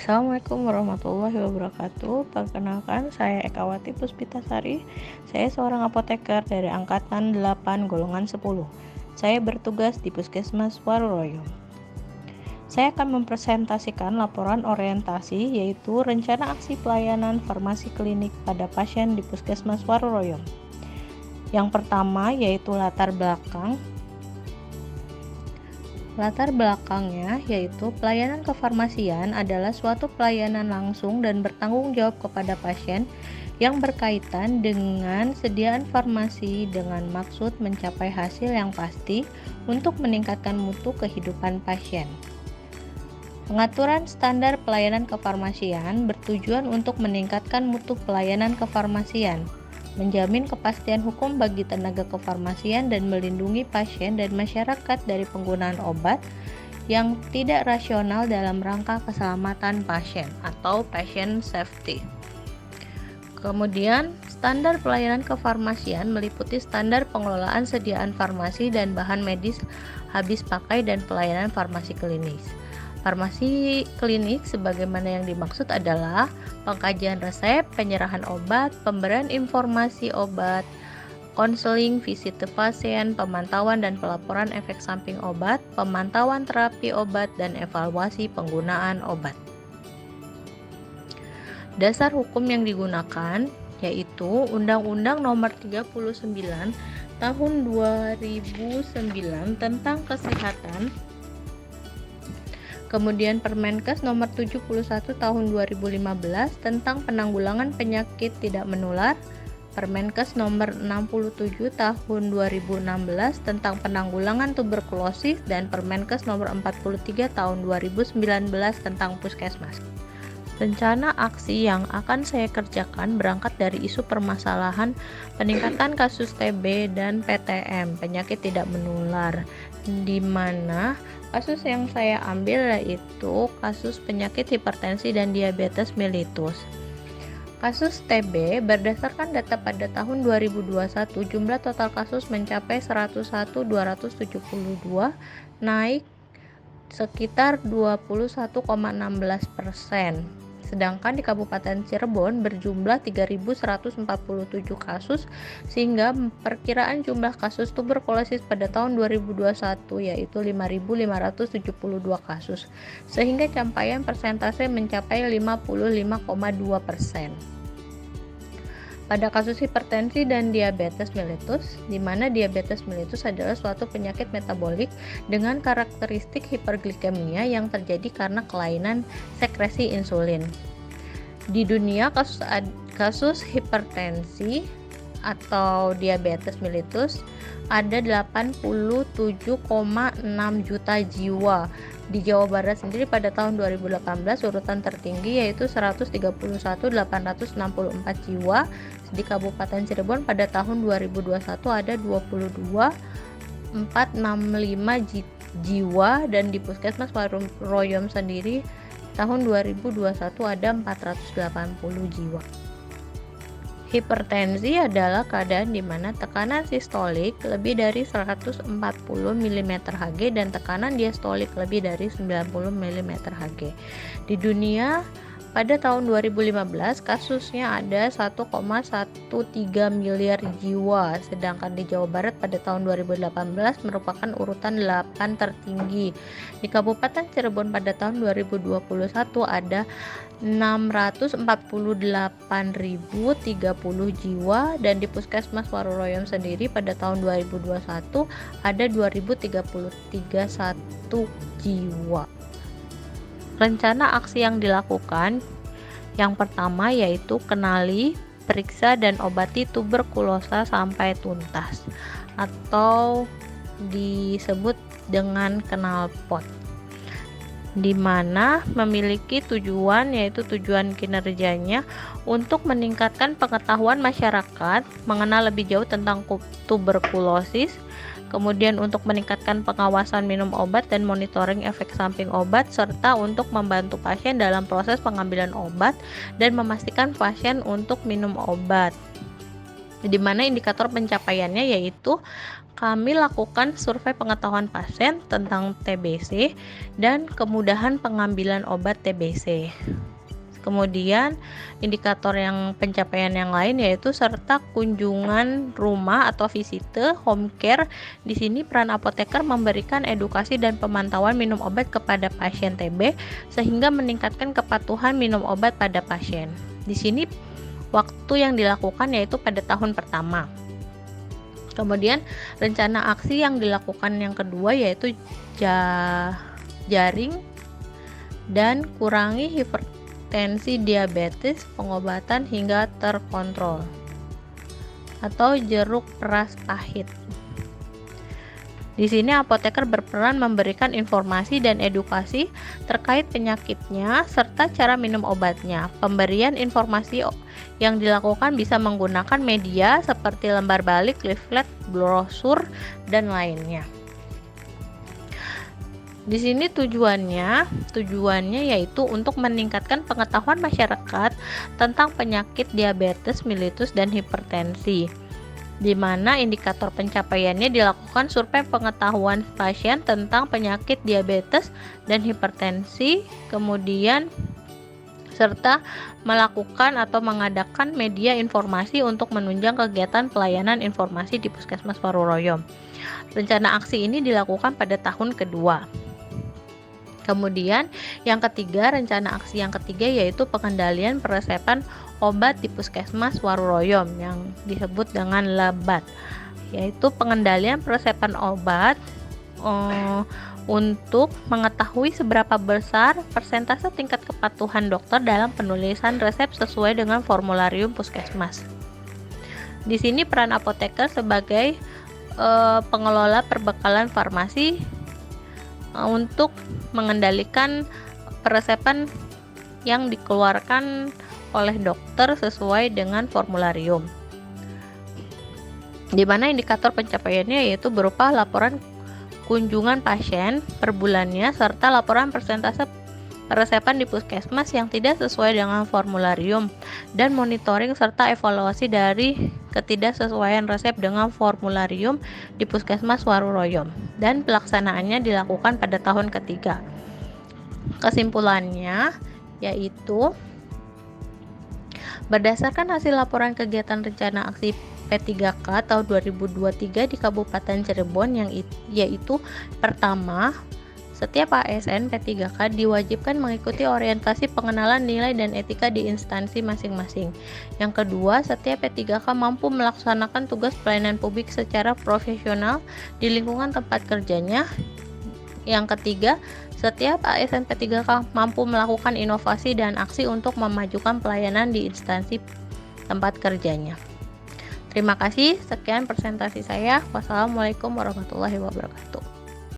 Assalamualaikum warahmatullahi wabarakatuh. Perkenalkan, saya Ekawati Puspitasari. Saya seorang apoteker dari angkatan 8 golongan 10. Saya bertugas di Puskesmas Waruroyo. Saya akan mempresentasikan laporan orientasi, yaitu rencana aksi pelayanan farmasi klinik pada pasien di Puskesmas Waruroyo. Yang pertama yaitu latar belakang. Latar belakangnya yaitu pelayanan kefarmasian adalah suatu pelayanan langsung dan bertanggung jawab kepada pasien yang berkaitan dengan sediaan farmasi dengan maksud mencapai hasil yang pasti untuk meningkatkan mutu kehidupan pasien. Pengaturan standar pelayanan kefarmasian bertujuan untuk meningkatkan mutu pelayanan kefarmasian, menjamin kepastian hukum bagi tenaga kefarmasian dan melindungi pasien dan masyarakat dari penggunaan obat yang tidak rasional dalam rangka keselamatan pasien atau patient safety. Kemudian, standar pelayanan kefarmasian meliputi standar pengelolaan sediaan farmasi dan bahan medis habis pakai dan pelayanan farmasi klinis. Farmasi klinik sebagaimana yang dimaksud adalah pengkajian resep, penyerahan obat, pemberian informasi obat, konseling, visite pasien, pemantauan dan pelaporan efek samping obat, pemantauan terapi obat, dan evaluasi penggunaan obat. Dasar hukum yang digunakan yaitu Undang-Undang Nomor 39 Tahun 2009 tentang Kesehatan, kemudian Permenkes Nomor 71 Tahun 2015 tentang Penanggulangan Penyakit Tidak Menular, Permenkes Nomor 67 Tahun 2016 tentang Penanggulangan Tuberkulosis, dan Permenkes Nomor 43 Tahun 2019 tentang Puskesmas. Rencana aksi yang akan saya kerjakan berangkat dari isu permasalahan peningkatan kasus TB dan PTM, penyakit tidak menular, di mana kasus yang saya ambil yaitu kasus penyakit hipertensi dan diabetes mellitus. Kasus TB berdasarkan data pada tahun 2021, jumlah total kasus mencapai 101.272, naik sekitar 21,16%. Sedangkan di Kabupaten Cirebon berjumlah 3.147 kasus, sehingga perkiraan jumlah kasus tuberkulosis pada tahun 2021 yaitu 5.572 kasus, sehingga capaian persentase mencapai 55,2%. Pada kasus hipertensi dan diabetes mellitus, di mana diabetes mellitus adalah suatu penyakit metabolik dengan karakteristik hiperglikemia yang terjadi karena kelainan sekresi insulin. Di dunia, kasus hipertensi atau diabetes mellitus ada 87,6 juta jiwa. Di Jawa Barat sendiri pada tahun 2018 urutan tertinggi yaitu 131.864 jiwa. Di Kabupaten Cirebon pada tahun 2021 ada 22.465 jiwa, dan di Puskesmas Waruroyo sendiri tahun 2021 ada 480 jiwa. Hipertensi adalah keadaan di mana tekanan sistolik lebih dari 140 mm Hg dan tekanan diastolik lebih dari 90 mm Hg. Di dunia pada tahun 2015 kasusnya ada 1,13 miliar jiwa, sedangkan di Jawa Barat pada tahun 2018 merupakan urutan 8 tertinggi. Di Kabupaten Cirebon pada tahun 2021 ada 648.030 jiwa, dan di Puskesmas Waruroyo sendiri pada tahun 2021 ada 2.031 jiwa. Rencana aksi yang dilakukan yang pertama yaitu kenali, periksa, dan obati tuberkulosa sampai tuntas atau disebut dengan knalpot, di mana memiliki tujuan yaitu tujuan kinerjanya untuk meningkatkan pengetahuan masyarakat mengenal lebih jauh tentang tuberkulosis, kemudian untuk meningkatkan pengawasan minum obat dan monitoring efek samping obat, serta untuk membantu pasien dalam proses pengambilan obat dan memastikan pasien untuk minum obat, di mana indikator pencapaiannya yaitu kami lakukan survei pengetahuan pasien tentang TBC dan kemudahan pengambilan obat TBC. Kemudian indikator yang pencapaian yang lain yaitu serta kunjungan rumah atau visite home care. Di sini peran apoteker memberikan edukasi dan pemantauan minum obat kepada pasien TB sehingga meningkatkan kepatuhan minum obat pada pasien. Di sini waktu yang dilakukan yaitu pada tahun pertama. Kemudian rencana aksi yang dilakukan yang kedua yaitu jaring dan kurangi hipertensi diabetes, pengobatan hingga terkontrol, atau jeruk peras pahit. Di sini apoteker berperan memberikan informasi dan edukasi terkait penyakitnya serta cara minum obatnya. Pemberian informasi yang dilakukan bisa menggunakan media seperti lembar balik, leaflet, brosur, dan lainnya. Di sini tujuannya yaitu untuk meningkatkan pengetahuan masyarakat tentang penyakit diabetes mellitus dan hipertensi, di mana indikator pencapaiannya dilakukan survei pengetahuan pasien tentang penyakit diabetes dan hipertensi, kemudian serta melakukan atau mengadakan media informasi untuk menunjang kegiatan pelayanan informasi di Puskesmas Waruroyom. Rencana aksi ini dilakukan pada tahun kedua. Kemudian yang ketiga, rencana aksi yang ketiga yaitu pengendalian peresepan obat di Puskesmas Waruroyom yang disebut dengan LEBAT, yaitu pengendalian peresepan obat untuk mengetahui seberapa besar persentase tingkat kepatuhan dokter dalam penulisan resep sesuai dengan formularium Puskesmas. Di sini peran apoteker sebagai pengelola perbekalan farmasi untuk mengendalikan peresepan yang dikeluarkan oleh dokter sesuai dengan formularium, di mana indikator pencapaiannya yaitu berupa laporan kunjungan pasien per bulannya serta laporan persentase peresepan di puskesmas yang tidak sesuai dengan formularium dan monitoring serta evaluasi dari ketidaksesuaian resep dengan formularium di Puskesmas Waruroyom, dan pelaksanaannya dilakukan pada tahun ketiga. Kesimpulannya yaitu berdasarkan hasil laporan kegiatan rencana aksi P3K tahun 2023 di Kabupaten Cirebon yaitu pertama, setiap ASN P3K diwajibkan mengikuti orientasi pengenalan nilai dan etika di instansi masing-masing. Yang kedua, setiap P3K mampu melaksanakan tugas pelayanan publik secara profesional di lingkungan tempat kerjanya. Yang ketiga, setiap ASN P3K mampu melakukan inovasi dan aksi untuk memajukan pelayanan di instansi tempat kerjanya. Terima kasih, sekian presentasi saya. Wassalamualaikum warahmatullahi wabarakatuh.